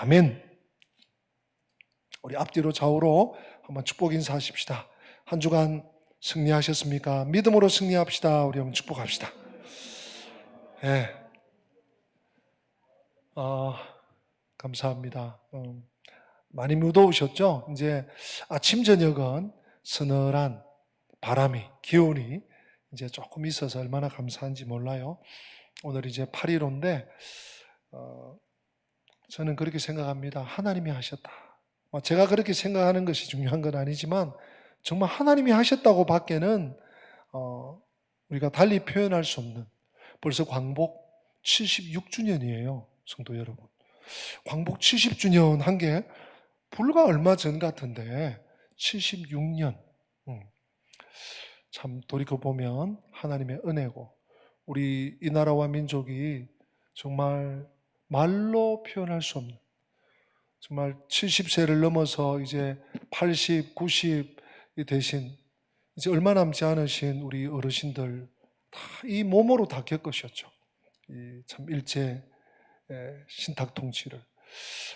아멘. 우리 앞뒤로 좌우로 한번 축복 인사하십시다. 한 주간 승리하셨습니까? 믿음으로 승리합시다. 우리 한번 축복합시다. 예. 감사합니다. 많이 무더우셨죠? 이제 아침 저녁은 서늘한 바람이, 기온이 이제 조금 있어서 얼마나 감사한지 몰라요. 오늘 이제 8.15인데 저는 그렇게 생각합니다. 하나님이 하셨다. 제가 그렇게 생각하는 것이 중요한 건 아니지만 정말 하나님이 하셨다고 밖에는 우리가 달리 표현할 수 없는, 벌써 광복 76주년이에요. 성도 여러분. 광복 70주년 한 게 불과 얼마 전 같은데 76년. 참 돌이켜보면 하나님의 은혜고, 우리 이 나라와 민족이 정말 말로 표현할 수 없는, 정말 70세를 넘어서 이제 80, 90이 되신, 이제 얼마 남지 않으신 우리 어르신들 다 이 몸으로 다 겪으셨죠. 이 참 일제 신탁 통치를.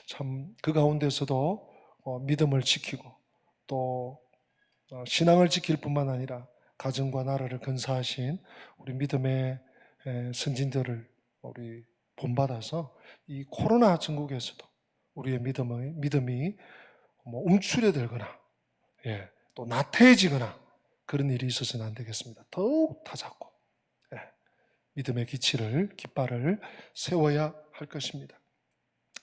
참 그 가운데서도 믿음을 지키고 또 신앙을 지킬 뿐만 아니라 가정과 나라를 건사하신 우리 믿음의 선진들을 우리 본받아서 이 코로나 전국에서도 우리의 믿음이 움츠려들거나 또 나태해지거나 그런 일이 있어서는 안 되겠습니다. 더욱 다잡고 믿음의 깃발을 세워야 할 것입니다.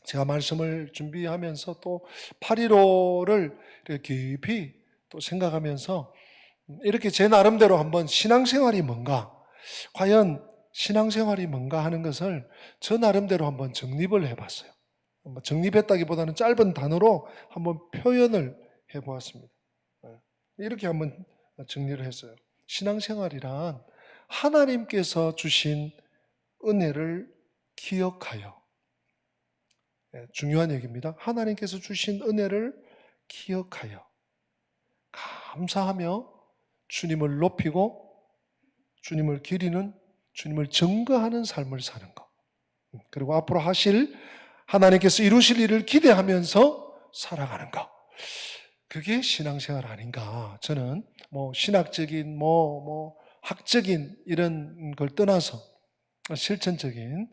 제가 말씀을 준비하면서 또 8.15를 깊이 또 생각하면서 이렇게 제 나름대로 한번 신앙생활이 뭔가, 과연 신앙생활이 뭔가 하는 것을 저 나름대로 한번 정립을 해봤어요. 정립했다기보다는 짧은 단어로 한번 표현을 해보았습니다. 이렇게 한번 정리를 했어요. 신앙생활이란 하나님께서 주신 은혜를 기억하여, 중요한 얘기입니다. 하나님께서 주신 은혜를 기억하여 감사하며 주님을 높이고 주님을 기리는, 주님을 증거하는 삶을 사는 것, 그리고 앞으로 하나님께서 이루실 일을 기대하면서 살아가는 것, 그게 신앙생활 아닌가. 저는 신학적인 학적인 이런 걸 떠나서 실천적인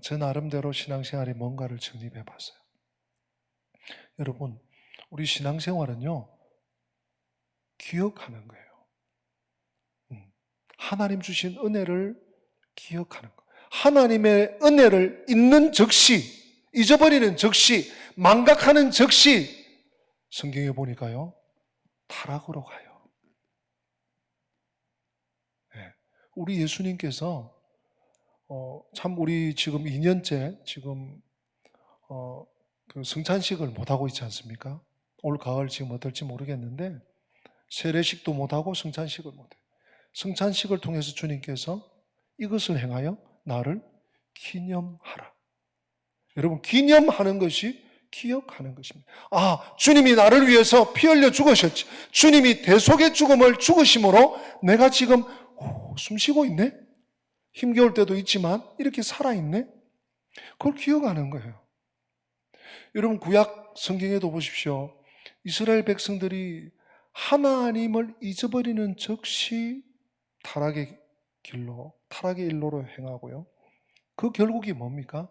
저 나름대로 신앙생활이 뭔가를 정립해 봤어요. 여러분, 우리 신앙생활은요, 기억하는 거예요. 하나님 주신 은혜를 기억하는 거. 하나님의 은혜를 잊는 즉시, 잊어버리는 즉시, 망각하는 즉시 성경에 보니까요, 타락으로 가요. 우리 예수님께서 참 우리 지금 2년째 그 성찬식을 못하고 있지 않습니까? 올 가을 지금 어떨지 모르겠는데 세례식도 못하고 성찬식을 못해요. 성찬식을 통해서 주님께서 이것을 행하여 나를 기념하라. 여러분, 기념하는 것이 기억하는 것입니다. 주님이 나를 위해서 피 흘려 죽으셨지. 주님이 대속의 죽음을 죽으심으로 내가 지금 숨 쉬고 있네? 힘겨울 때도 있지만 이렇게 살아있네? 그걸 기억하는 거예요. 여러분, 구약 성경에도 보십시오. 이스라엘 백성들이 하나님을 잊어버리는 즉시 타락의 일로로 행하고요. 그 결국이 뭡니까?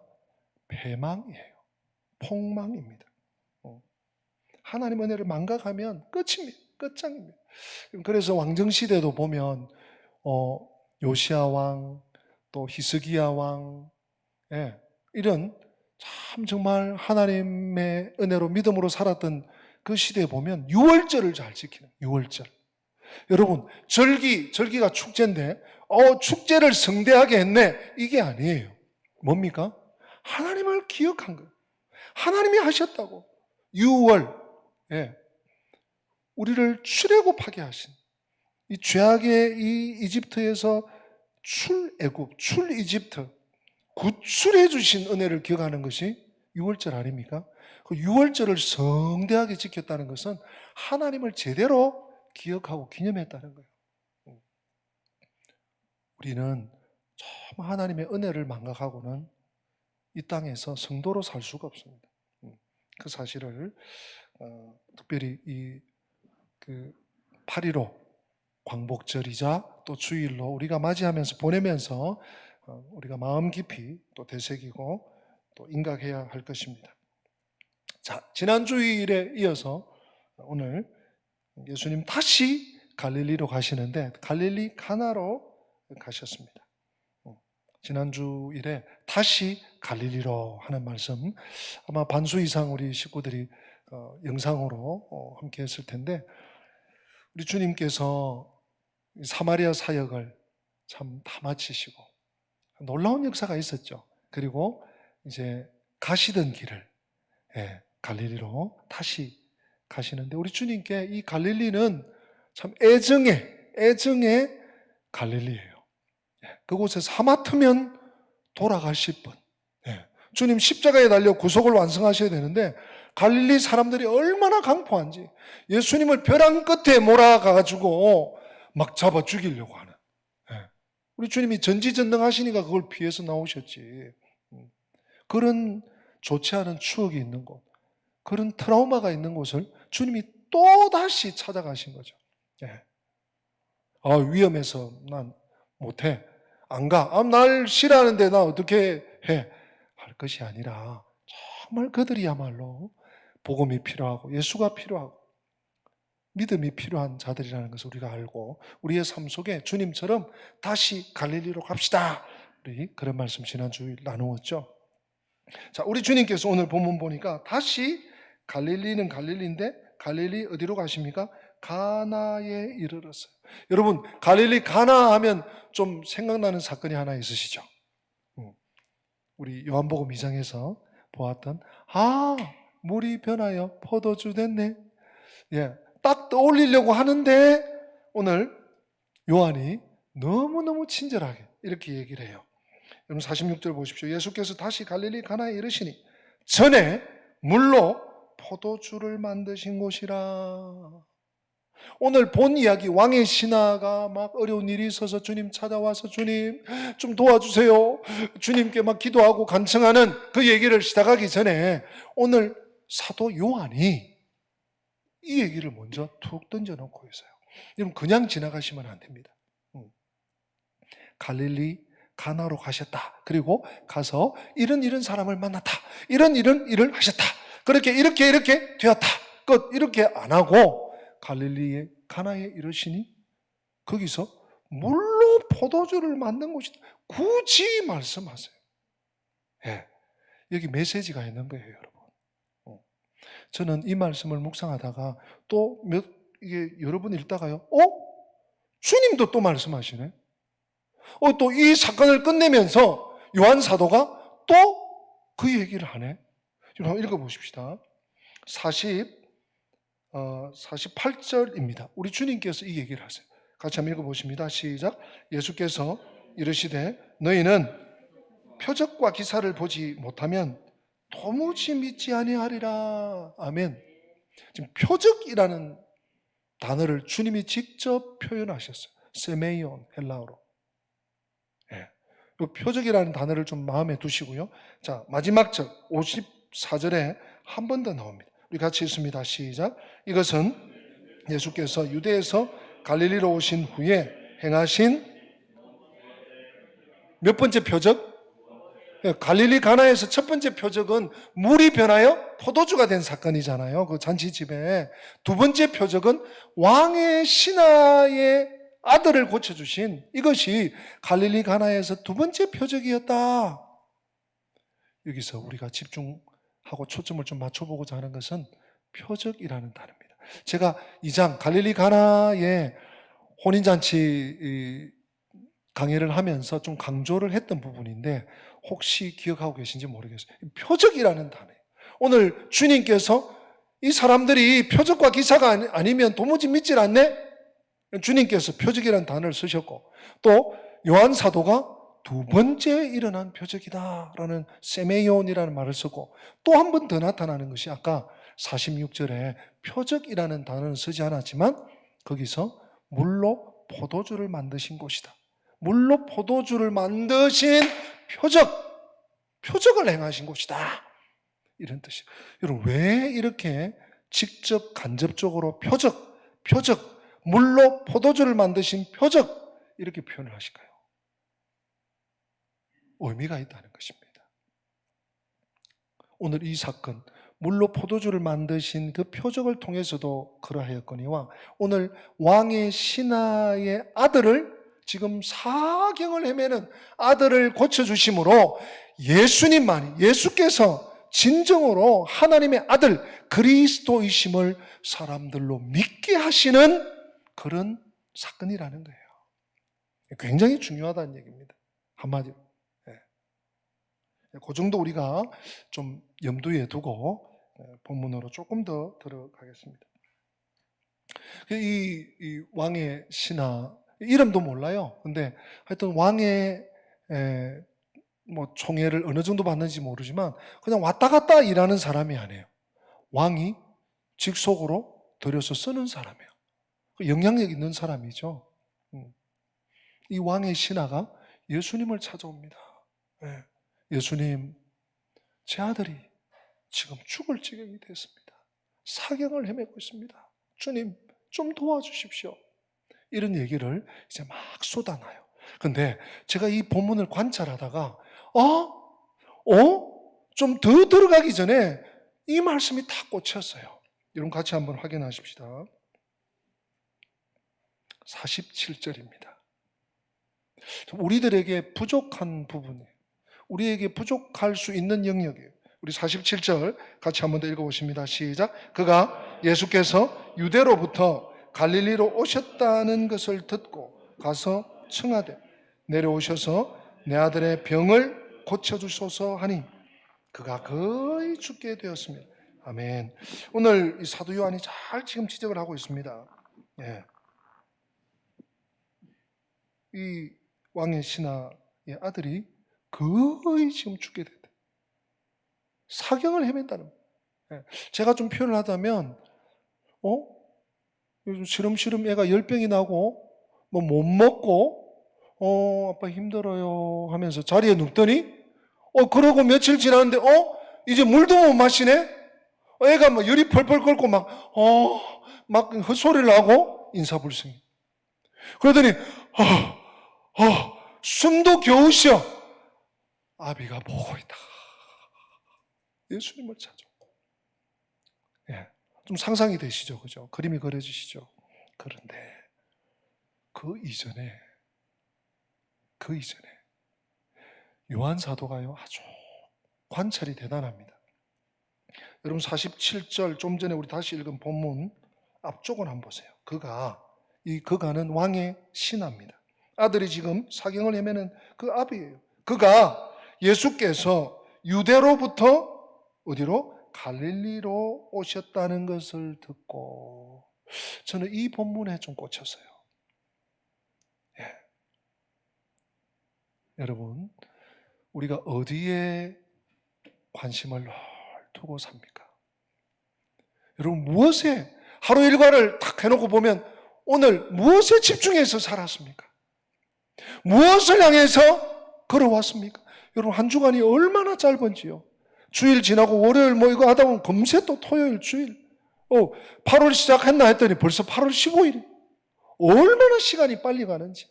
패망이에요. 폭망입니다. 하나님 은혜를 망각하면 끝입니다. 끝장입니다. 그래서 왕정시대도 보면 요시야 왕, 또 히스기야 왕, 이런 참 정말 하나님의 은혜로 믿음으로 살았던 그 시대에 보면 유월절을 잘 지키는, 유월절. 여러분, 절기가 축제인데 축제를 성대하게 했네, 이게 아니에요. 뭡니까? 하나님을 기억한 거예요. 하나님이 하셨다고. 유월, 우리를 출애굽하게 하신, 이 죄악의 이 이집트에서 출애굽, 출이집트, 구출해 주신 은혜를 기억하는 것이 유월절 아닙니까? 그 유월절을 성대하게 지켰다는 것은 하나님을 제대로 기억하고 기념했다는 거예요. 우리는 정말 하나님의 은혜를 망각하고는 이 땅에서 성도로 살 수가 없습니다. 그 사실을 특별히 그 8.15 광복절이자 또 주일로 우리가 맞이하면서 보내면서 우리가 마음 깊이 또 되새기고 또 인각해야 할 것입니다. 자, 지난 주일에 이어서 오늘 예수님 다시 갈릴리로 가시는데 갈릴리 가나로 가셨습니다. 지난 주일에 다시 갈릴리로 하는 말씀, 아마 반수 이상 우리 식구들이 영상으로 함께 했을 텐데, 우리 주님께서 사마리아 사역을 참 다 마치시고 놀라운 역사가 있었죠. 그리고 이제 가시던 길을 갈릴리로 다시 가시는데, 우리 주님께 이 갈릴리는 참 애정의 갈릴리예요. 그곳에서 하마터면 돌아가실 분. 주님 십자가에 달려 구속을 완성하셔야 되는데 갈릴리 사람들이 얼마나 강포한지, 예수님을 벼랑 끝에 몰아가가지고 막 잡아 죽이려고 하는. 우리 주님이 전지전능하시니까 그걸 피해서 나오셨지. 그런 좋지 않은 추억이 있는 곳, 그런 트라우마가 있는 곳을 주님이 또다시 찾아가신 거죠. 위험해서 난 못해, 안 가, 날 싫어하는데 나 어떻게 해, 할 것이 아니라 정말 그들이야말로 복음이 필요하고 예수가 필요하고 믿음이 필요한 자들이라는 것을 우리가 알고 우리의 삶 속에 주님처럼 다시 갈릴리로 갑시다, 우리 그런 말씀 지난주에 나누었죠. 자, 우리 주님께서 오늘 본문 보니까 다시 갈릴리는 갈릴리인데 갈릴리 어디로 가십니까? 가나에 이르렀어요. 여러분, 갈릴리 가나 하면 좀 생각나는 사건이 하나 있으시죠? 우리 요한복음 2장에서 보았던 물이 변하여 포도주 됐네. 딱 떠올리려고 하는데 오늘 요한이 너무너무 친절하게 이렇게 얘기를 해요. 여러분 46절 보십시오. 예수께서 다시 갈릴리 가나에 이르시니 전에 물로 포도주를 만드신 곳이라. 오늘 본 이야기, 왕의 신하가 막 어려운 일이 있어서 주님 찾아와서 주님 좀 도와주세요, 주님께 막 기도하고 간청하는 그 얘기를 시작하기 전에 오늘 사도 요한이 이 얘기를 먼저 툭 던져놓고 있어요. 여러분 그냥 지나가시면 안 됩니다. 갈릴리 가나로 가셨다. 그리고 가서 이런 사람을 만났다. 이런 일을 하셨다. 그렇게 이렇게 되었다. 끝. 이렇게 안 하고 갈릴리의 가나에 이르시니 거기서 물로 포도주를 만든 곳이다. 굳이 말씀하세요. 여기 메시지가 있는 거예요, 여러분. 저는 이 말씀을 묵상하다가 또 이게 여러 번 읽다가요, 주님도 또 말씀하시네. 또 이 사건을 끝내면서 요한 사도가 또 그 얘기를 하네. 한번 읽어보십시다. 48절입니다. 우리 주님께서 이 얘기를 하세요. 같이 한번 읽어보십니다. 시작. 예수께서 이르시되 너희는 표적과 기사를 보지 못하면 도무지 믿지 아니하리라. 아멘. 지금 표적이라는 단어를 주님이 직접 표현하셨어요. 세메이온, 헬라어로. 이 표적이라는 단어를 좀 마음에 두시고요. 자, 마지막 절 54절에 한 번 더 나옵니다. 우리 같이 읽습니다. 시작. 이것은 예수께서 유대에서 갈릴리로 오신 후에 행하신 몇 번째 표적? 갈릴리 가나에서 첫 번째 표적은 물이 변하여 포도주가 된 사건이잖아요. 그 잔치집에. 두 번째 표적은 왕의 신하의 아들을 고쳐주신, 이것이 갈릴리 가나에서 두 번째 표적이었다. 여기서 우리가 집중하고 초점을 좀 맞춰보고자 하는 것은 표적이라는 단어입니다. 제가 2장 갈릴리 가나의 혼인잔치 강의를 하면서 좀 강조를 했던 부분인데 혹시 기억하고 계신지 모르겠어요. 표적이라는 단어예요. 오늘 주님께서 이 사람들이 표적과 기사가 아니면 도무지 믿질 않네? 주님께서 표적이라는 단어를 쓰셨고, 또 요한 사도가 두 번째 일어난 표적이다라는 세메이온이라는 말을 쓰고, 또 한 번 더 나타나는 것이 아까 46절에 표적이라는 단어는 쓰지 않았지만 거기서 물로 포도주를 만드신 곳이다. 물로 포도주를 만드신 표적을 행하신 곳이다. 이런 뜻이에요. 여러분, 왜 이렇게 직접 간접적으로 표적, 물로 포도주를 만드신 표적, 이렇게 표현을 하실까요? 의미가 있다는 것입니다. 오늘 이 사건, 물로 포도주를 만드신 그 표적을 통해서도 그러하였거니와 오늘 왕의 신하의 아들을, 지금 사경을 헤매는 아들을 고쳐주심으로 예수님만이, 예수께서 진정으로 하나님의 아들 그리스도이심을 사람들로 믿게 하시는 그런 사건이라는 거예요. 굉장히 중요하다는 얘기입니다. 한마디로. 그 정도 우리가 좀 염두에 두고 본문으로 조금 더 들어가겠습니다. 이 왕의 신하, 이름도 몰라요. 근데 하여튼 왕의 뭐 총애를 어느 정도 받는지 모르지만 그냥 왔다 갔다 일하는 사람이 아니에요. 왕이 직속으로 들여서 쓰는 사람이에요. 영향력 있는 사람이죠. 이 왕의 신하가 예수님을 찾아옵니다. 예수님, 제 아들이 지금 죽을 지경이 됐습니다. 사경을 헤매고 있습니다. 주님, 좀 도와주십시오. 이런 얘기를 이제 막 쏟아놔요. 근데 제가 이 본문을 관찰하다가 좀 더 들어가기 전에 이 말씀이 탁 꽂혔어요. 여러분 같이 한번 확인하십시다. 47절입니다. 우리들에게 부족한 부분이에요. 우리에게 부족할 수 있는 영역이에요. 우리 47절 같이 한번 더 읽어보십니다. 시작. 그가 예수께서 유대로부터 갈릴리로 오셨다는 것을 듣고 가서 청하되 내려오셔서 내 아들의 병을 고쳐주소서 하니 그가 거의 죽게 되었습니다. 아멘. 오늘 이 사도 요한이 잘 지금 지적을 하고 있습니다. 이 왕의 신하의 아들이 거의 지금 죽게 됐다. 사경을 헤맨다는 거예요. 제가 좀 표현을 하자면 요즘 시름시름 애가 열병이 나고 뭐 못 먹고 아빠 힘들어요 하면서 자리에 눕더니 그러고 며칠 지났는데 이제 물도 못 마시네. 애가 막 열이 펄펄 끓고 막 헛소리를 하고 인사불성이. 그러더니 숨도 겨우 쉬어. 아비가 보고 있다. 예수님을 찾아. 좀 상상이 되시죠? 그죠? 그림이 그려지시죠? 그런데 그 이전에 요한 사도가요 아주 관찰이 대단합니다. 여러분 47절 좀 전에 우리 다시 읽은 본문 앞쪽을 한번 보세요. 그가는 왕의 신하입니다. 아들이 지금 사경을 헤매는 그 아비예요. 그가 예수께서 유대로부터 어디로? 갈릴리로 오셨다는 것을 듣고 저는 이 본문에 좀 꽂혔어요. 여러분, 우리가 어디에 관심을 두고 삽니까? 여러분, 무엇에 하루 일과를 딱 해놓고 보면 오늘 무엇에 집중해서 살았습니까? 무엇을 향해서 걸어왔습니까? 여러분, 한 주간이 얼마나 짧은지요. 주일 지나고 월요일 뭐 이거 하다 보면 금세 또 토요일 주일 8월 시작했나 했더니 벌써 8월 15일. 얼마나 시간이 빨리 가는지.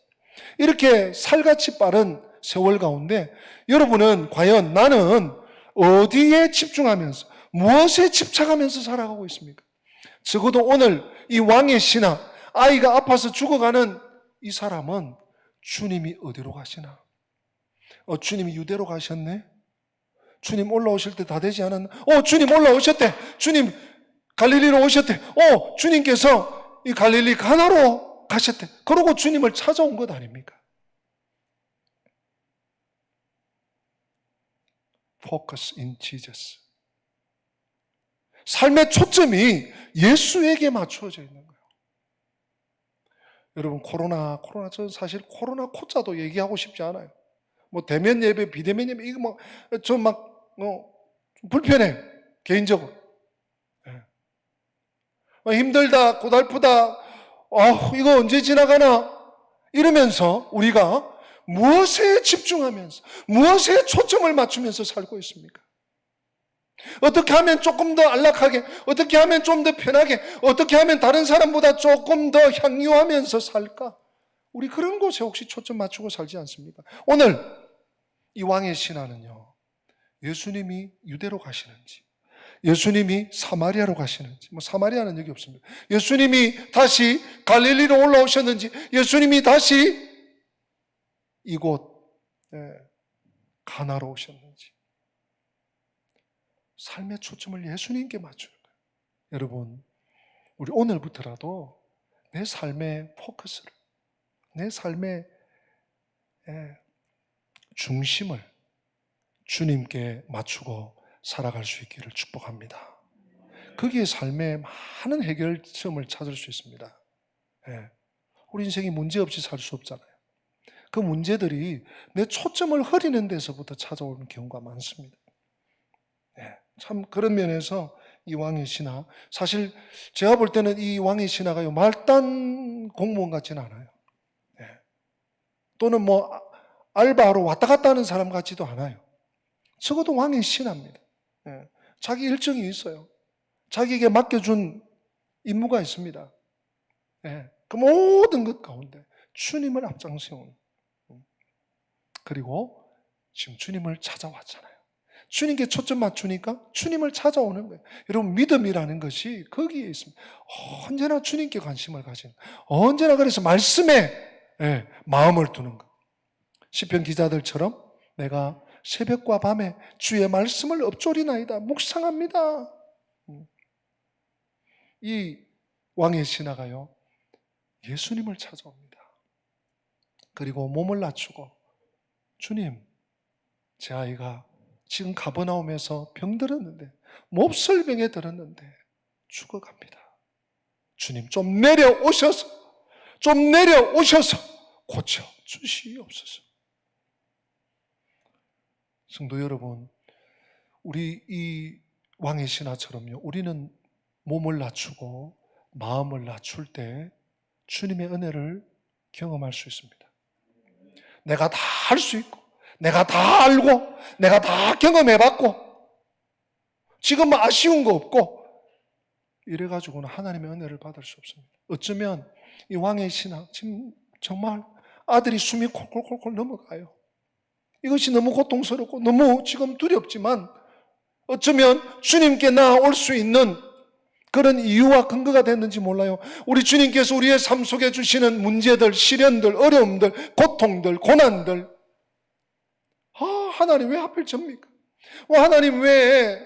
이렇게 살같이 빠른 세월 가운데 여러분은 과연 나는 어디에 집중하면서 무엇에 집착하면서 살아가고 있습니까? 적어도 오늘 이 왕의 신하, 아이가 아파서 죽어가는 이 사람은 주님이 어디로 가시나? 주님이 유대로 가셨네? 주님 올라오실 때 다 되지 않았나? 주님 올라오셨대. 주님 갈릴리로 오셨대. 주님께서 이 갈릴리 가나로 가셨대. 그러고 주님을 찾아온 것 아닙니까? Focus in Jesus. 삶의 초점이 예수에게 맞추어져 있는 거예요. 여러분 저 사실 코로나 코자도 얘기하고 싶지 않아요. 뭐 대면 예배, 비대면 예배 이거 좀 불편해 개인적으로. 힘들다, 고달프다, 이거 언제 지나가나 이러면서 우리가 무엇에 집중하면서 무엇에 초점을 맞추면서 살고 있습니까? 어떻게 하면 조금 더 안락하게, 어떻게 하면 좀 더 편하게, 어떻게 하면 다른 사람보다 조금 더 향유하면서 살까? 우리 그런 곳에 혹시 초점 맞추고 살지 않습니까? 오늘 이 왕의 신하는요, 예수님이 유대로 가시는지, 예수님이 사마리아로 가시는지, 사마리아는 여기 없습니다. 예수님이 다시 갈릴리로 올라오셨는지, 예수님이 다시 이곳 가나로 오셨는지, 삶의 초점을 예수님께 맞추는 거예요. 여러분, 우리 오늘부터라도 내 삶의 포커스를, 내 삶의 중심을 주님께 맞추고 살아갈 수 있기를 축복합니다. 거기에 삶의 많은 해결점을 찾을 수 있습니다. 우리 인생이 문제없이 살 수 없잖아요. 그 문제들이 내 초점을 흐리는 데서부터 찾아오는 경우가 많습니다. 참 그런 면에서 이 왕의 신하, 사실 제가 볼 때는 이 왕의 신하가 말단 공무원 같지는 않아요. 또는 알바로 왔다 갔다 하는 사람 같지도 않아요. 적어도 왕의 신하입니다. 자기 일정이 있어요. 자기에게 맡겨준 임무가 있습니다. 그 모든 것 가운데 주님을 앞장세우는, 그리고 지금 주님을 찾아왔잖아요. 주님께 초점 맞추니까 주님을 찾아오는 거예요. 여러분, 믿음이라는 것이 거기에 있습니다. 언제나 주님께 관심을 가지는, 언제나 그래서 말씀에 마음을 두는 것. 시편 기자들처럼 내가 새벽과 밤에 주의 말씀을 읊조리나이다, 묵상합니다. 이 왕의 신하가요, 예수님을 찾아옵니다. 그리고 몸을 낮추고, 주님, 제 아이가 지금 가버나움에서 병들었는데, 몹쓸 병에 들었는데 죽어갑니다. 주님, 좀 내려오셔서 고쳐 주시옵소서. 성도 여러분, 우리 이 왕의 신하처럼요, 우리는 몸을 낮추고 마음을 낮출 때 주님의 은혜를 경험할 수 있습니다. 내가 다 할 수 있고, 내가 다 알고, 내가 다 경험해봤고, 지금 아쉬운 거 없고, 이래가지고는 하나님의 은혜를 받을 수 없습니다. 어쩌면 이 왕의 신하, 지금 정말 아들이 숨이 콜콜콜콜 넘어가요. 이것이 너무 고통스럽고 너무 지금 두렵지만, 어쩌면 주님께 나아올 수 있는 그런 이유와 근거가 됐는지 몰라요. 우리 주님께서 우리의 삶 속에 주시는 문제들, 시련들, 어려움들, 고통들, 고난들, 하나님 왜 하필 접니까? 하나님 왜,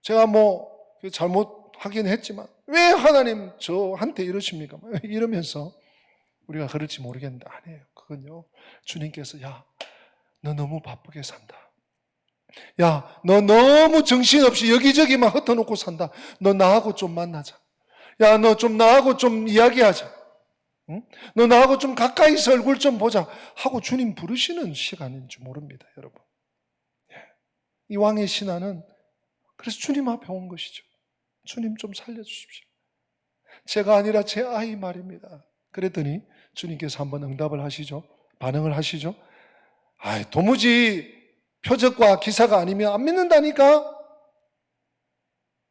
제가 잘못하긴 했지만 왜 하나님 저한테 이러십니까? 이러면서 우리가 그럴지 모르겠는데 아니에요. 그건요, 주님께서 야, 너 너무 바쁘게 산다. 야, 너 너무 정신없이 여기저기만 흩어놓고 산다. 너 나하고 좀 만나자. 야, 너 좀 나하고 좀 이야기하자. 응? 너 나하고 좀 가까이서 얼굴 좀 보자 하고 주님 부르시는 시간인지 모릅니다, 여러분. 이 왕의 신하는 그래서 주님 앞에 온 것이죠. 주님 좀 살려주십시오. 제가 아니라 제 아이 말입니다. 그랬더니 주님께서 한번 응답을 하시죠. 반응을 하시죠. 도무지 표적과 기사가 아니면 안 믿는다니까.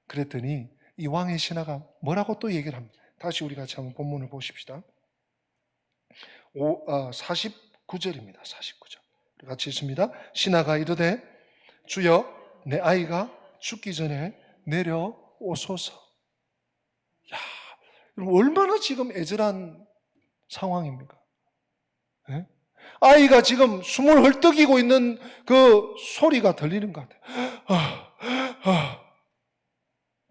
그랬더니 이 왕의 신하가 뭐라고 또 얘기를 합니다. 다시 우리 같이 한번 본문을 보십시다. 49절입니다. 49절. 같이 읽습니다. 신하가 이르되 주여, 내 아이가 죽기 전에 내려오소서. 야, 얼마나 지금 애절한 상황입니까? 네? 아이가 지금 숨을 헐떡이고 있는 그 소리가 들리는 것 같아요.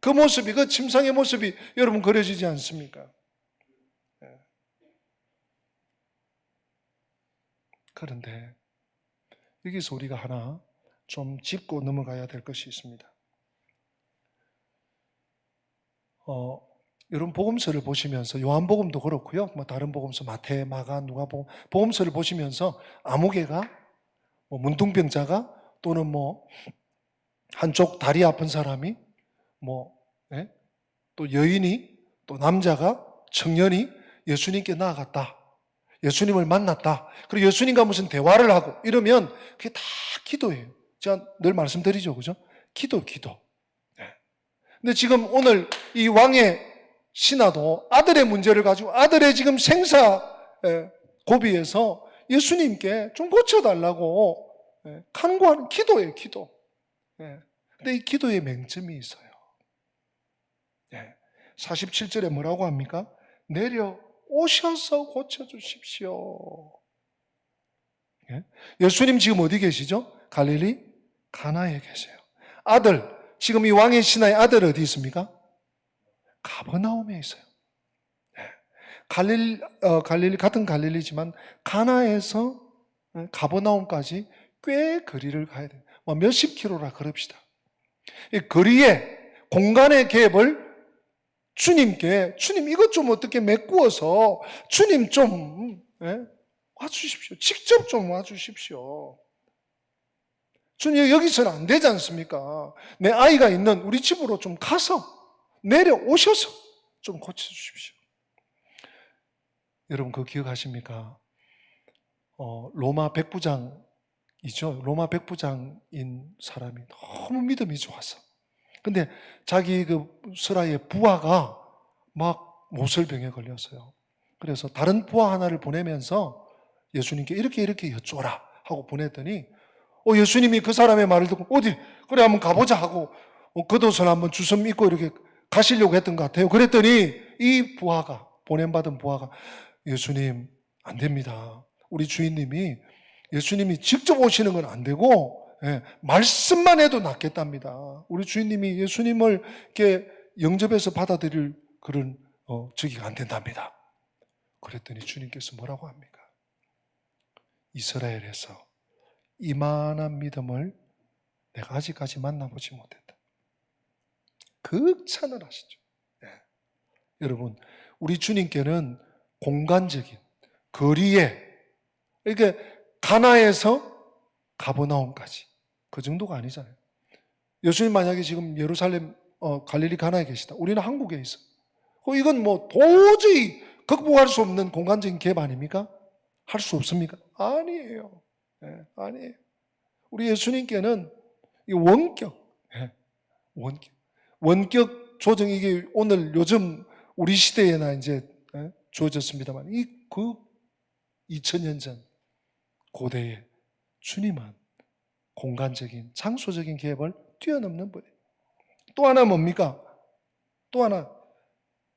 그 모습이, 그 침상의 모습이 여러분 그려지지 않습니까? 그런데 여기서 우리가 하나 좀 짚고 넘어가야 될 것이 있습니다. 여러분 복음서를 보시면서, 요한복음도 그렇고요, 다른 복음서 마태, 마가, 누가복음 복음서를 보시면서 아무개가, 문둥병자가, 또는 한쪽 다리 아픈 사람이, 또 여인이, 또 남자가, 청년이 예수님께 나아갔다, 예수님을 만났다, 그리고 예수님과 무슨 대화를 하고 이러면 그게 다 기도예요. 제가 늘 말씀드리죠. 그죠? 기도. 네. 근데 지금 오늘 이 왕의 신하도 아들의 문제를 가지고 아들의 지금 생사 고비에서 예수님께 좀 고쳐달라고 간구하는 기도예요, 기도. 근데 이 기도에 맹점이 있어요. 47절에 뭐라고 합니까? 내려오셔서 고쳐주십시오. 예수님 지금 어디 계시죠? 갈릴리 가나에 계세요. 아들, 지금 이 왕의 신하의 아들 어디 있습니까? 가버나움에 있어요. 갈릴리 같은 갈릴리지만 가나에서 가버나움까지 꽤 거리를 가야 돼요. 몇십 킬로라 그럽시다. 이 거리에 공간의 갭을 주님 이것 좀 어떻게 메꾸어서 주님 좀 와주십시오. 직접 좀 와주십시오. 주님 여기서는 안 되지 않습니까? 내 아이가 있는 우리 집으로 좀 가서 내려오셔서 좀 고쳐주십시오. 여러분 그거 기억하십니까? 로마 백부장이죠. 로마 백부장인 사람이 너무 믿음이 좋았어. 근데 자기 그 스라의 부하가 막 모설병에 걸렸어요. 그래서 다른 부하 하나를 보내면서 예수님께 이렇게 여쭈어라 하고 보냈더니 예수님이 그 사람의 말을 듣고 어디 그래 한번 가보자 하고 겉옷을 한번 주섬 입고 이렇게 가시려고 했던 것 같아요. 그랬더니 이 부하가 보냄받은 부하가 예수님 안 됩니다. 우리 주인님이 예수님이 직접 오시는 건 안 되고 말씀만 해도 낫겠답니다. 우리 주인님이 예수님을 이렇게 영접해서 받아들일 그런 저기가 안 된답니다. 그랬더니 주님께서 뭐라고 합니까? 이스라엘에서 이만한 믿음을 내가 아직까지 만나보지 못했다. 극찬을 하시죠. 여러분, 우리 주님께는 공간적인 거리에 이렇게 가나에서 가버나움까지 그 정도가 아니잖아요. 예수님 만약에 지금 예루살렘 갈릴리 가나에 계시다. 우리는 한국에 있어. 이건 뭐 도저히 극복할 수 없는 공간적인 갭 아닙니까? 할 수 없습니까? 아니에요. 아니에요. 우리 예수님께는 이 원격 조정 이게 오늘 요즘 우리 시대에나 이제 주어졌습니다만 그 2000년 전 고대에 주님은 공간적인 장소적인 갭을 뛰어넘는 분이에요. 또 하나 뭡니까? 또 하나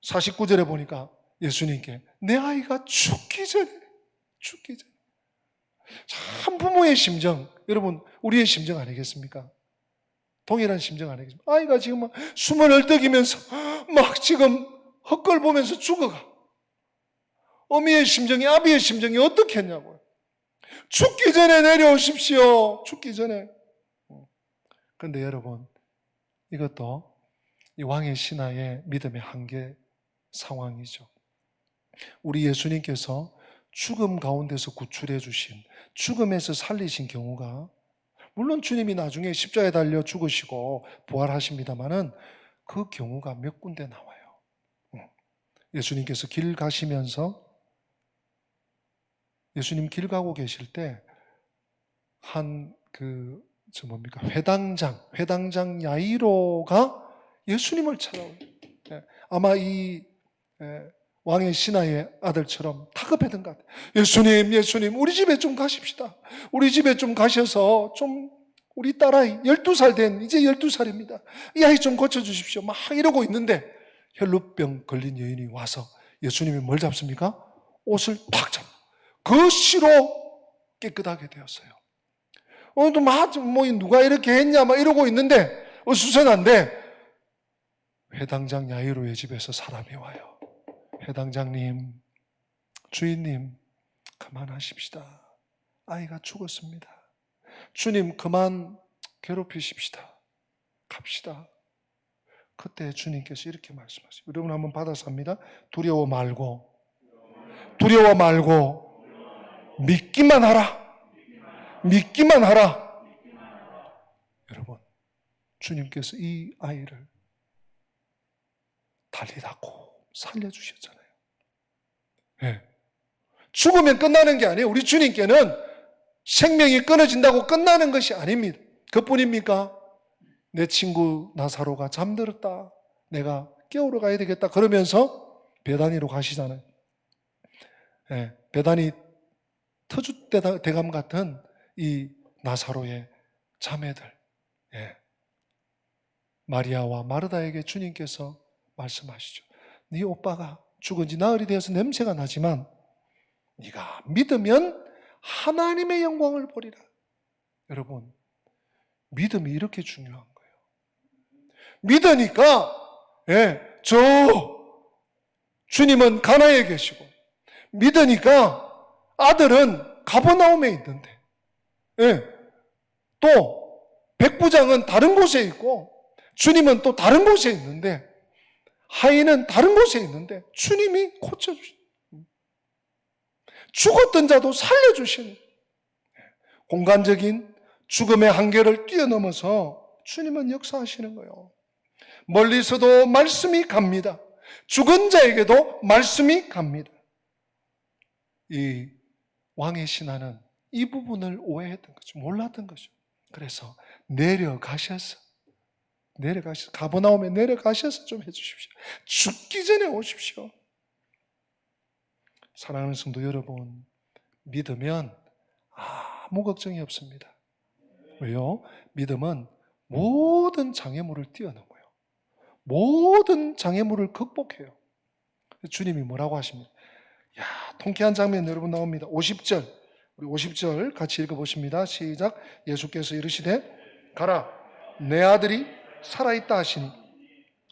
49절에 보니까 예수님께 내 아이가 죽기 전에 참 부모의 심정, 여러분 우리의 심정 아니겠습니까? 동일한 심정 아니겠습니까? 아이가 지금 막 숨을 헐떡이면서 막 지금 헛걸 보면서 죽어가. 어미의 심정이 아비의 심정이 어떻게 했냐고요. 죽기 전에 내려오십시오. 죽기 전에. 그런데 여러분 이것도 이 왕의 신하의 믿음의 한계 상황이죠. 우리 예수님께서 죽음 가운데서 구출해 주신, 죽음에서 살리신 경우가 물론 주님이 나중에 십자가에 달려 죽으시고 부활하십니다마는 그 경우가 몇 군데 나와요. 예수님께서 길 가시면서 예수님 길 가고 계실 때 한 회당장 야이로가 예수님을 찾아오요. 아마 이 왕의 신하의 아들처럼 다급했던 것 같아요. 예수님, 우리 집에 좀 가십시다. 우리 집에 좀 가셔서 좀 우리 딸아이 12살 된 이제 12살입니다. 이 아이 좀 고쳐주십시오. 막 이러고 있는데 혈루병 걸린 여인이 와서 예수님이 뭘 잡습니까? 옷을 탁 잡고 그 씨로 깨끗하게 되었어요. 오늘도 막 누가 이렇게 했냐 막 이러고 있는데 어수선한데 회당장 야이로의 집에서 사람이 와요. 회당장님, 주인님, 그만하십시다. 아이가 죽었습니다. 주님, 그만 괴롭히십시다. 갑시다. 그때 주님께서 이렇게 말씀하세요. 여러분 한번 받아서 합니다. 두려워 말고 믿기만 하라. 믿기만 하라. 여러분, 주님께서 이 아이를 달리다고 살려주셨잖아요. 죽으면 끝나는 게 아니에요. 우리 주님께는 생명이 끊어진다고 끝나는 것이 아닙니다. 그뿐입니까? 내 친구 나사로가 잠들었다. 내가 깨우러 가야 되겠다. 그러면서 베다니로 가시잖아요. 예, 베다니 터줏대감 같은 이 나사로의 자매들, 예, 마리아와 마르다에게 주님께서 말씀하시죠. 네 오빠가 죽은 지 나흘이 되어서 냄새가 나지만 네가 믿으면 하나님의 영광을 보리라. 여러분, 믿음이 이렇게 중요한 거예요. 믿으니까 주님은 가나에 계시고, 믿으니까 아들은 가버나움에 있는데, 또 백부장은 다른 곳에 있고 주님은 또 다른 곳에 있는데, 하인은 다른 곳에 있는데 주님이 고쳐주시는, 죽었던 자도 살려주시는, 공간적인 죽음의 한계를 뛰어넘어서 주님은 역사하시는 거예요. 멀리서도 말씀이 갑니다. 죽은 자에게도 말씀이 갑니다. 이 왕의 신하는 이 부분을 오해했던 거죠. 몰랐던 거죠. 그래서 내려가셔서 가버나움에 내려가셔서 좀 해주십시오. 죽기 전에 오십시오. 사랑하는 성도 여러분, 믿으면 아무 걱정이 없습니다. 왜요? 믿음은 모든 장애물을 뛰어넘어요. 모든 장애물을 극복해요. 주님이 뭐라고 하십니까? 통쾌한 장면 여러분 나옵니다. 50절, 우리 50절 같이 읽어보십니다. 시작. 예수께서 이르시되 가라, 내 아들이 살아있다 하시니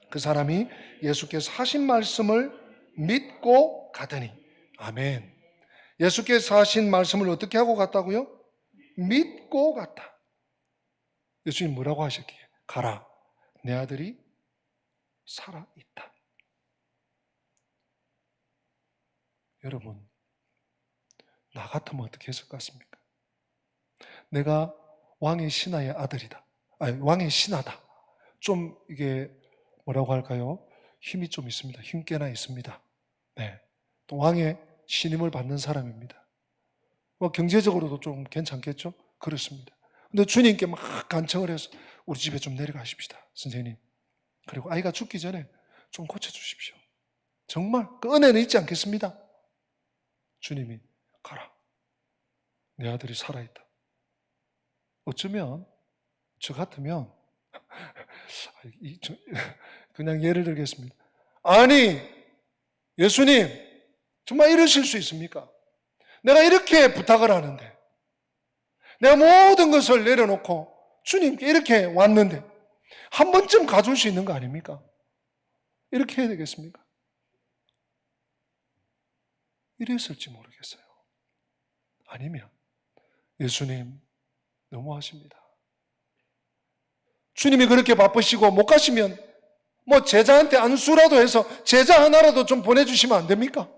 그 사람이 예수께서 하신 말씀을 믿고 가더니. 아멘. 예수께서 하신 말씀을 어떻게 하고 갔다고요? 믿고 갔다. 예수님 뭐라고 하셨기에? 가라, 내 아들이 살아있다. 여러분, 나 같으면 어떻게 했을 것 같습니까? 내가 왕의 신하의 아들이다. 왕의 신하다. 좀 이게 뭐라고 할까요? 힘이 좀 있습니다. 힘께나 있습니다. 네. 또 왕의 신임을 받는 사람입니다. 경제적으로도 좀 괜찮겠죠? 그렇습니다. 근데 주님께 막 간청을 해서 우리 집에 좀 내려가십시다, 선생님. 그리고 아이가 죽기 전에 좀 고쳐주십시오. 정말 그 은혜는 있지 않겠습니다? 주님이 가라, 내 아들이 살아있다. 어쩌면 저 같으면 그냥 예를 들겠습니다. 아니, 예수님 정말 이러실 수 있습니까? 내가 이렇게 부탁을 하는데, 내가 모든 것을 내려놓고 주님께 이렇게 왔는데 한 번쯤 가줄 수 있는 거 아닙니까? 이렇게 해야 되겠습니까? 이랬을지 모르겠어요. 아니면 예수님 너무하십니다. 주님이 그렇게 바쁘시고 못 가시면 제자한테 안수라도 해서 제자 하나라도 좀 보내주시면 안 됩니까?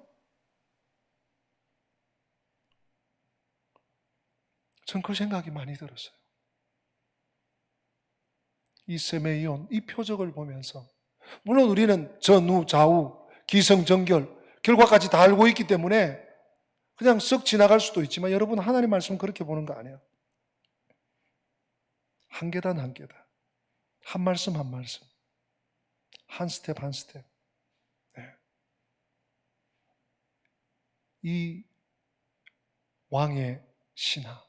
전 그 생각이 많이 들었어요. 이 세메이온, 이 표적을 보면서, 물론 우리는 전후, 좌우, 기성정결, 결과까지 다 알고 있기 때문에 그냥 쓱 지나갈 수도 있지만, 여러분 하나님 말씀 그렇게 보는 거 아니에요. 한 계단 한 계단, 한 말씀 한 말씀, 한 스텝 한 스텝. 네. 이 왕의 신하,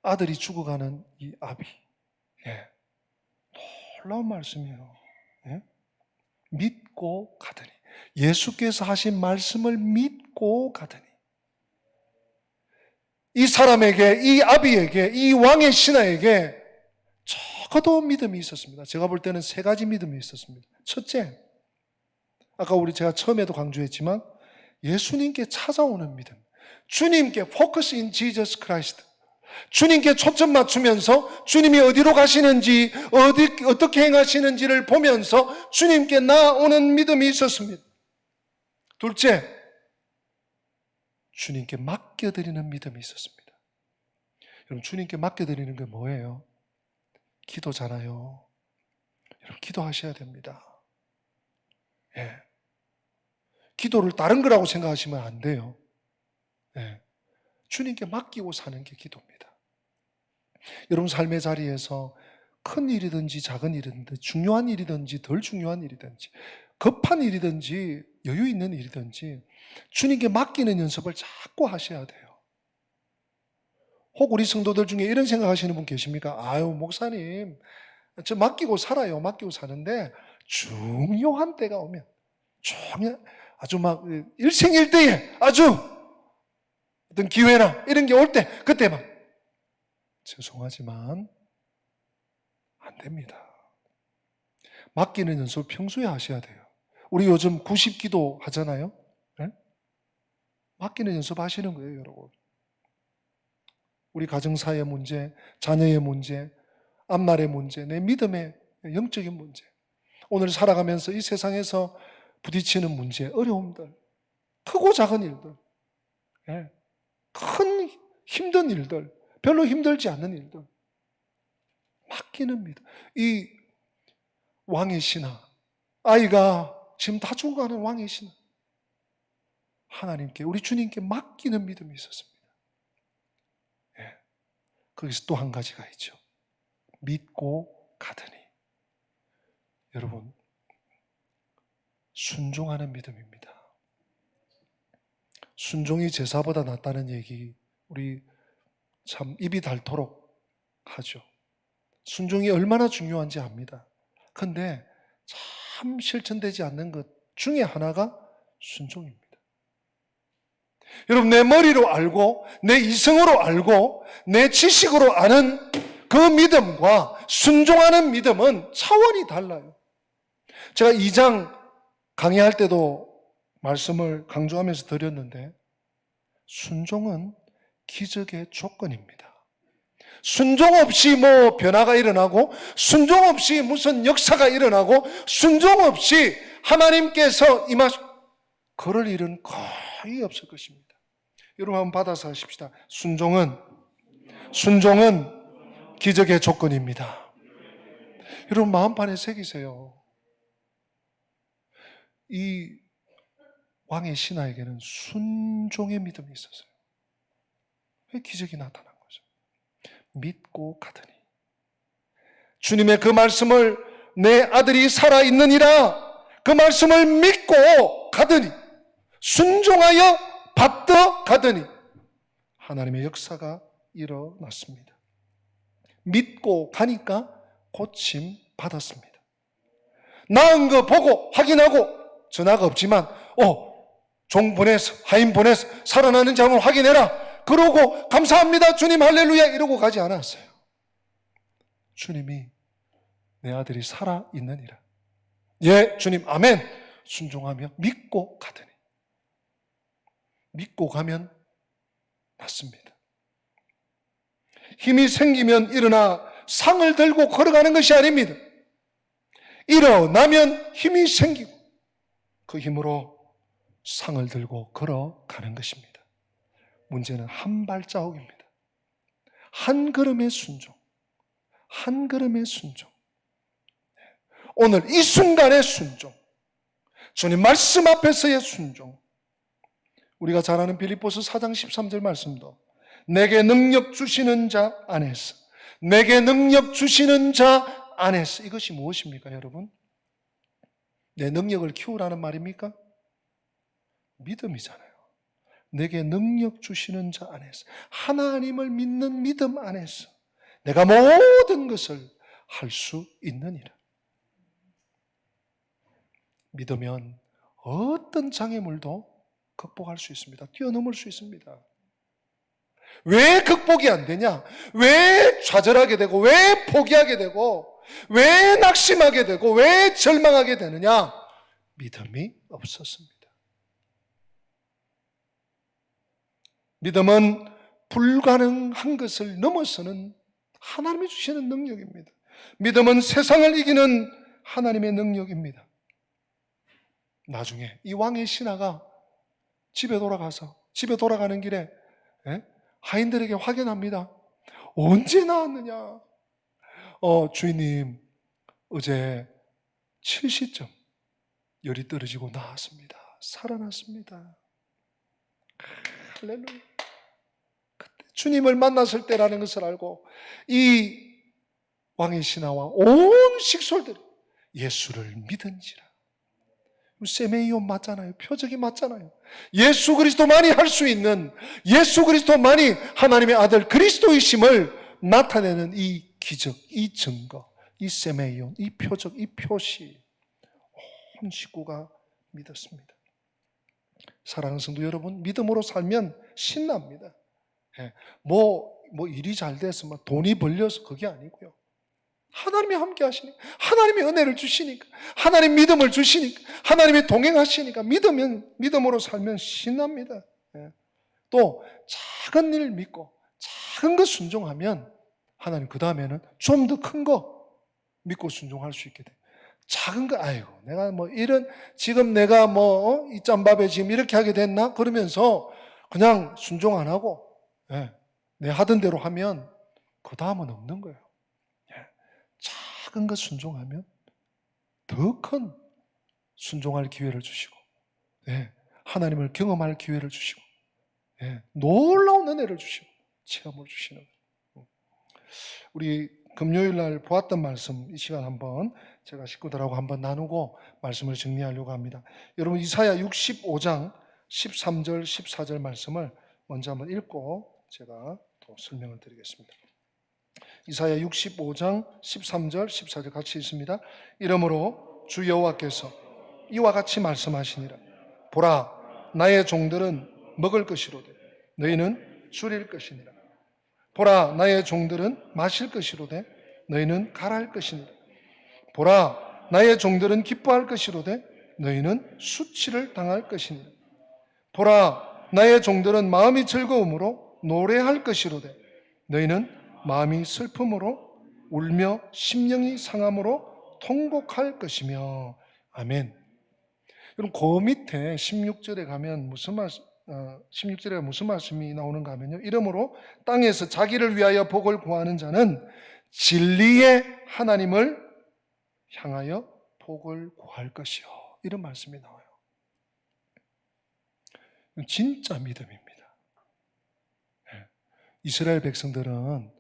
아들이 죽어가는 이 아비, 놀라운 말씀이에요. 믿고 가더니, 예수께서 하신 말씀을 믿고 가더니, 이 사람에게, 이 아비에게, 이 왕의 신하에게 적어도 믿음이 있었습니다. 제가 볼 때는 세 가지 믿음이 있었습니다. 첫째, 아까 제가 처음에도 강조했지만 예수님께 찾아오는 믿음. 주님께 focus in Jesus Christ. 주님께 초점 맞추면서 주님이 어디로 가시는지, 어떻게 행하시는지를 보면서 주님께 나오는 믿음이 있었습니다. 둘째, 주님께 맡겨드리는 믿음이 있었습니다. 여러분, 주님께 맡겨드리는 게 뭐예요? 기도잖아요. 여러분, 기도하셔야 됩니다. 기도를 다른 거라고 생각하시면 안 돼요. 주님께 맡기고 사는 게 기도입니다. 여러분 삶의 자리에서 큰 일이든지 작은 일이든지 중요한 일이든지 덜 중요한 일이든지 급한 일이든지 여유 있는 일이든지 주님께 맡기는 연습을 자꾸 하셔야 돼요. 혹 우리 성도들 중에 이런 생각하시는 분 계십니까? 아유 목사님 저 맡기고 살아요. 맡기고 사는데 중요한 때가 오면 아주 막 일생일대에 아주 어떤 기회나 이런 게 올 때 그때만 죄송하지만 안 됩니다. 맡기는 연습 평소에 하셔야 돼요. 우리 요즘 90기도 하잖아요. 네? 맡기는 연습 하시는 거예요, 여러분. 우리 가정사의 문제, 자녀의 문제, 앞날의 문제, 내 믿음의 영적인 문제, 오늘 살아가면서 이 세상에서 부딪히는 문제, 어려움들, 크고 작은 일들, 네. 큰 힘든 일들, 별로 힘들지 않는 일들, 맡기는 믿음. 이 왕의 신하, 아이가 지금 다 죽어가는 왕의 신하, 하나님께, 우리 주님께 맡기는 믿음이 있었습니다. 예. 거기서 또 한 가지가 있죠. 믿고 가더니. 여러분, 순종하는 믿음입니다. 순종이 제사보다 낫다는 얘기, 우리 참 입이 닳도록 하죠. 순종이 얼마나 중요한지 압니다. 그런데 참 실천되지 않는 것 중에 하나가 순종입니다. 여러분, 내 머리로 알고 내 이성으로 알고 내 지식으로 아는 그 믿음과 순종하는 믿음은 차원이 달라요. 제가 2장 강의할 때도 말씀을 강조하면서 드렸는데 순종은 기적의 조건입니다. 순종 없이 뭐 변화가 일어나고 순종 없이 무슨 역사가 일어나고 순종 없이 하나님께서 그럴 일은 거의 없을 것입니다. 여러분 한번 받아서 하십시다. 순종은 기적의 조건입니다. 여러분 마음판에 새기세요. 이 왕의 신하에게는 순종의 믿음이 있었어요. 왜 기적이 나타난 거죠? 믿고 가더니 주님의 그 말씀을 내 아들이 살아있느니라 그 말씀을 믿고 가더니 순종하여 받들어 가더니 하나님의 역사가 일어났습니다. 믿고 가니까 고침 받았습니다. 나은 거 보고 확인하고 전화가 없지만 종 보내서 하인 보내서 살아나는지 한번 확인해라. 그러고 감사합니다 주님 할렐루야 이러고 가지 않았어요. 주님이 내 아들이 살아있느니라. 예 주님 아멘. 순종하며 믿고 가더니 믿고 가면 낫습니다. 힘이 생기면 일어나 상을 들고 걸어가는 것이 아닙니다. 일어나면 힘이 생기고 그 힘으로 상을 들고 걸어가는 것입니다. 문제는 한 발자국입니다. 한 걸음의 순종. 한 걸음의 순종. 오늘 이 순간의 순종. 주님 말씀 앞에서의 순종. 우리가 잘 아는 빌립보서 4장 13절 말씀도 내게 능력 주시는 자 안에서 내게 능력 주시는 자 안에서 이것이 무엇입니까 여러분? 내 능력을 키우라는 말입니까? 믿음이잖아요. 내게 능력 주시는 자 안에서 하나님을 믿는 믿음 안에서 내가 모든 것을 할 수 있느니라. 믿으면 어떤 장애물도 극복할 수 있습니다. 뛰어넘을 수 있습니다. 왜 극복이 안 되냐? 왜 좌절하게 되고 왜 포기하게 되고 왜 낙심하게 되고 왜 절망하게 되느냐? 믿음이 없었습니다. 믿음은 불가능한 것을 넘어서는 하나님이 주시는 능력입니다. 믿음은 세상을 이기는 하나님의 능력입니다. 나중에 이 왕의 신하가 집에 돌아가는 길에 하인들에게 확인합니다. 언제 나왔느냐? 주인님 어제 7시쯤 열이 떨어지고 나왔습니다. 살아났습니다. 할렐루야. 그때 주님을 만났을 때라는 것을 알고 이 왕의 신하와 온 식솔들이 예수를 믿은지라. 세메이온 맞잖아요. 표적이 맞잖아요. 예수 그리스도만이 할 수 있는, 예수 그리스도만이 하나님의 아들 그리스도이심을 나타내는 이 기적, 이 증거, 이 세메이온, 이 표적, 이 표시, 온 식구가 믿었습니다. 사랑하는 성도 여러분, 믿음으로 살면 신납니다. 뭐 일이 잘 돼서 돈이 벌려서 그게 아니고요. 하나님이 함께 하시니까, 하나님이 은혜를 주시니까, 하나님 믿음을 주시니까, 하나님이 동행하시니까 믿음으로 살면 신납니다. 또 작은 일 믿고 작은 것 순종하면 하나님 그 다음에는 좀 더 큰 거 믿고 순종할 수 있게 돼요. 작은 거, 아이고 내가 지금 내가 이 짬밥에 지금 이렇게 하게 됐나? 그러면서 그냥 순종 안 하고 내 하던 대로 하면 그 다음은 없는 거예요. 작은 것 순종하면 더 큰 순종할 기회를 주시고, 하나님을 경험할 기회를 주시고, 놀라운 은혜를 주시고 체험을 주시는 거예요. 우리 금요일 날 보았던 말씀, 이 시간 한번 제가 식구들하고 한번 나누고 말씀을 정리하려고 합니다. 여러분 이사야 65장 13절 14절 말씀을 먼저 한번 읽고 제가 또 설명을 드리겠습니다. 이사야 65장 13절 14절 같이 읽습니다. 이러므로 주 여호와께서 이와 같이 말씀하시니라. 보라, 나의 종들은 먹을 것이로되 너희는 줄일 것이니라. 보라, 나의 종들은 마실 것이로되 너희는 가라할 것이니라. 보라, 나의 종들은 기뻐할 것이로되 너희는 수치를 당할 것이니라. 보라, 나의 종들은 마음이 즐거움으로 노래할 것이로되 너희는 마음이 슬픔으로 울며 심령이 상함으로 통곡할 것이며. 아멘. 그럼 그 밑에 16절에 가면 16절에 무슨 말씀이 나오는가 하면요, 이러므로 땅에서 자기를 위하여 복을 구하는 자는 진리의 하나님을 향하여 복을 구할 것이요, 이런 말씀이 나와요. 진짜 믿음입니다. 이스라엘 백성들은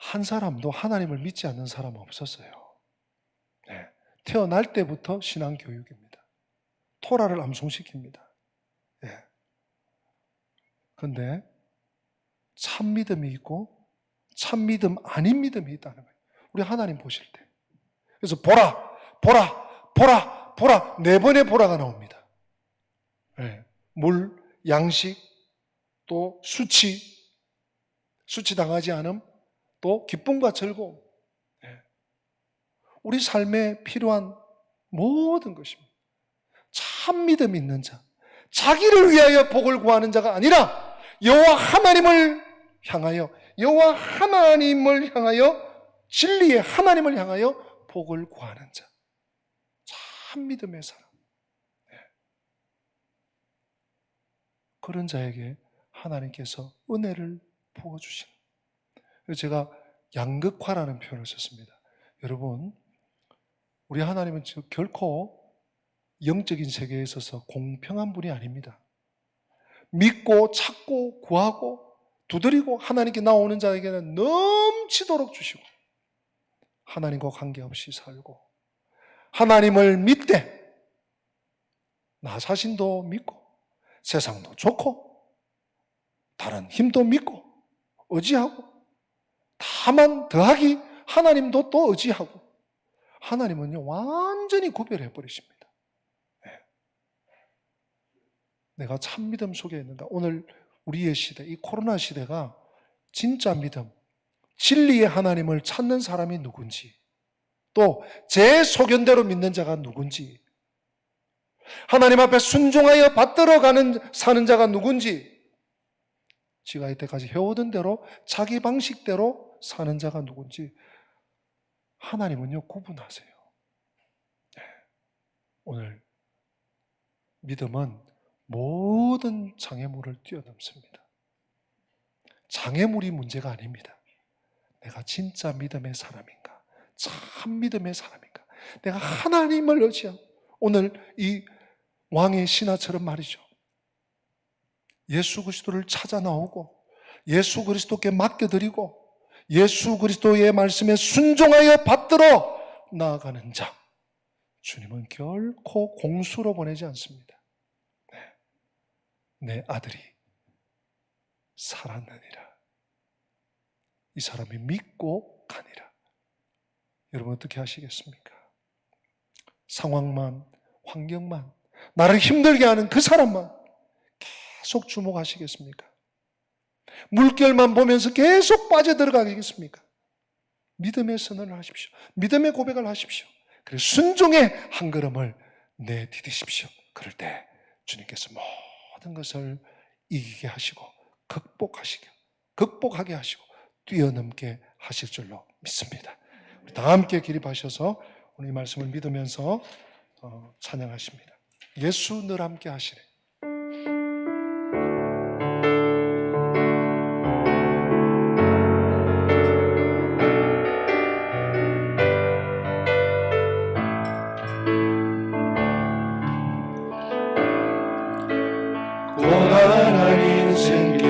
한 사람도 하나님을 믿지 않는 사람 없었어요. 태어날 때부터 신앙 교육입니다. 토라를 암송시킵니다. 그런데 참 믿음이 있고 참 믿음 아닌 믿음이 있다는 거예요. 우리 하나님 보실 때. 그래서 보라, 보라, 보라, 보라, 4번의 보라가 나옵니다. 물, 양식, 또 수치 당하지 않음, 또 기쁨과 즐거움. 우리 삶에 필요한 모든 것입니다. 참 믿음 있는 자, 자기를 위하여 복을 구하는 자가 아니라 여호와 하나님을 향하여, 여호와 하나님을 향하여, 진리의 하나님을 향하여 복을 구하는 자, 참 믿음의 사람. 그런 자에게 하나님께서 은혜를 부어주시는. 그래서 제가 양극화라는 표현을 썼습니다. 여러분, 우리 하나님은 결코 영적인 세계에 있어서 공평한 분이 아닙니다. 믿고 찾고 구하고 두드리고 하나님께 나오는 자에게는 넘치도록 주시고, 하나님과 관계없이 살고 하나님을 믿되 나 자신도 믿고 세상도 좋고 다른 힘도 믿고 의지하고 다만 더하기 하나님도 또 의지하고, 하나님은요 완전히 구별해 버리십니다. 내가 참 믿음 속에 있는가? 오늘 우리의 시대, 이 코로나 시대가 진짜 믿음, 진리의 하나님을 찾는 사람이 누군지, 또 제 소견대로 믿는 자가 누군지, 하나님 앞에 순종하여 받들어가는 사는 자가 누군지, 지가 이때까지 해오던 대로 자기 방식대로 사는 자가 누군지 하나님은요 구분하세요. 오늘 믿음은 모든 장애물을 뛰어넘습니다. 장애물이 문제가 아닙니다. 내가 진짜 믿음의 사람인가? 참 믿음의 사람인가? 내가 하나님을 의지하고, 오늘 이 왕의 신하처럼 말이죠, 예수 그리스도를 찾아 나오고 예수 그리스도께 맡겨드리고 예수 그리스도의 말씀에 순종하여 받들어 나아가는 자, 주님은 결코 공수로 보내지 않습니다. 내 아들이 살았느니라. 이 사람이 믿고 가니라. 여러분 어떻게 하시겠습니까? 상황만, 환경만, 나를 힘들게 하는 그 사람만 계속 주목하시겠습니까? 물결만 보면서 계속 빠져들어가겠습니까? 믿음의 선언을 하십시오. 믿음의 고백을 하십시오. 그래서 순종의 한 걸음을 내디디십시오. 그럴 때 주님께서 모든 것을 이기게 하시고 극복하게 하시고 뛰어넘게 하실 줄로 믿습니다. 우리 다 함께 기립하셔서 오늘 이 말씀을 믿으면서 찬양하십니다. 예수 늘 함께 하시네. 고단한 인생길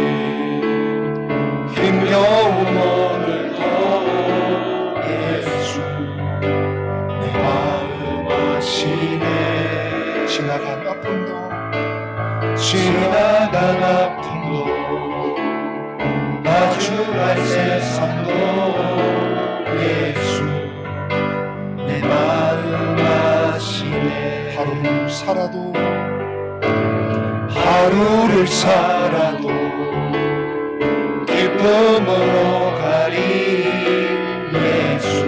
힘겨운 오늘도 예수 내 마음 아시네. 지나간 아픔도 마주할 세상도 예수 내 마음 아시네. 하루를 살아도 기쁨으로 가리 예수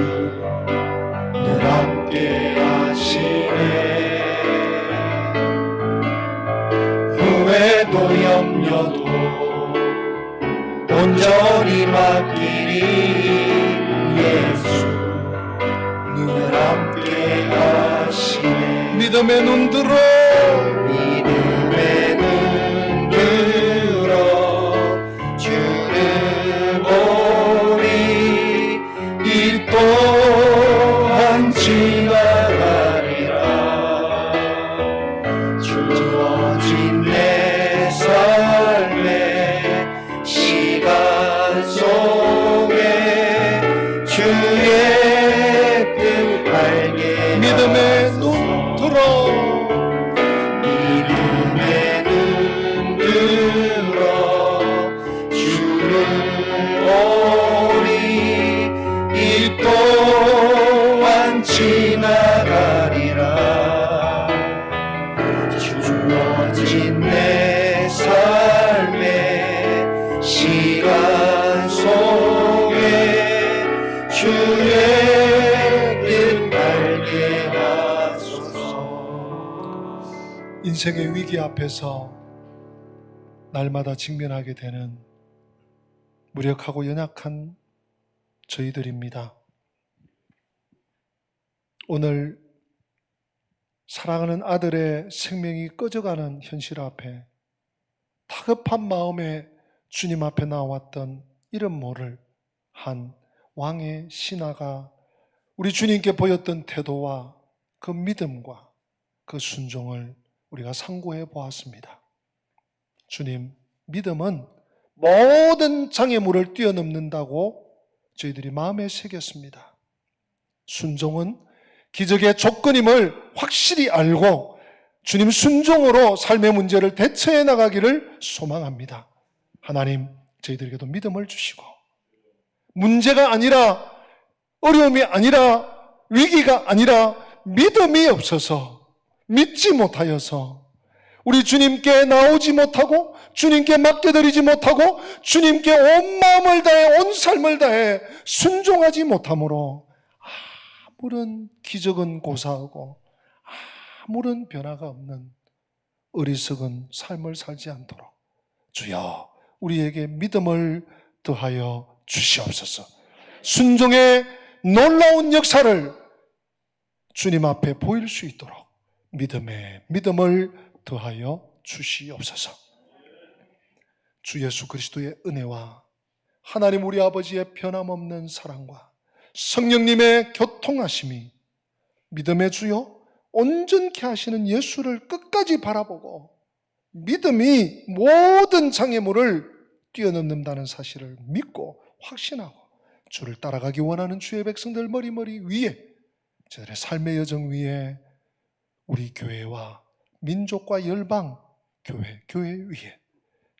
늘 함께 하시네. 후회도 염려도 온전히 맡기리 예수 늘 함께 하시네. 믿음의 눈 들어 주를 보리. 이 또한 지나가리라. 주어진 내 삶의 시간 속에 주의 뜻 알게 믿음의 눈 들어 지나가리라. 주어진 내 삶의 시간 속에 주의 뜻 알게 하소서. 인생의 위기 앞에서 날마다 직면하게 되는 무력하고 연약한 저희들입니다. 오늘 사랑하는 아들의 생명이 꺼져가는 현실 앞에 다급한 마음에 주님 앞에 나왔던 이름 모를 한 왕의 신하가 우리 주님께 보였던 태도와 그 믿음과 그 순종을 우리가 상고해 보았습니다. 주님, 믿음은 모든 장애물을 뛰어넘는다고 저희들이 마음에 새겼습니다. 순종은 기적의 조건임을 확실히 알고 주님 순종으로 삶의 문제를 대처해 나가기를 소망합니다. 하나님, 저희들에게도 믿음을 주시고 문제가 아니라 어려움이 아니라 위기가 아니라 믿음이 없어서 믿지 못하여서 우리 주님께 나오지 못하고 주님께 맡겨드리지 못하고 주님께 온 마음을 다해 온 삶을 다해 순종하지 못함으로 아무런 기적은 고사하고 아무런 변화가 없는 어리석은 삶을 살지 않도록 주여 우리에게 믿음을 더하여 주시옵소서. 순종의 놀라운 역사를 주님 앞에 보일 수 있도록 믿음을 더하여 주시옵소서. 주 예수 그리스도의 은혜와 하나님 우리 아버지의 변함없는 사랑과 성령님의 교통하심이 믿음의 주요 온전케 하시는 예수를 끝까지 바라보고 믿음이 모든 장애물을 뛰어넘는다는 사실을 믿고 확신하고 주를 따라가기 원하는 주의 백성들 머리 위에, 저들의 삶의 여정 위에, 우리 교회와 민족과 열방 교회 위에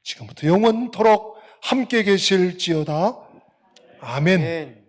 지금부터 영원토록 함께 계실지어다. 아멘. 아멘.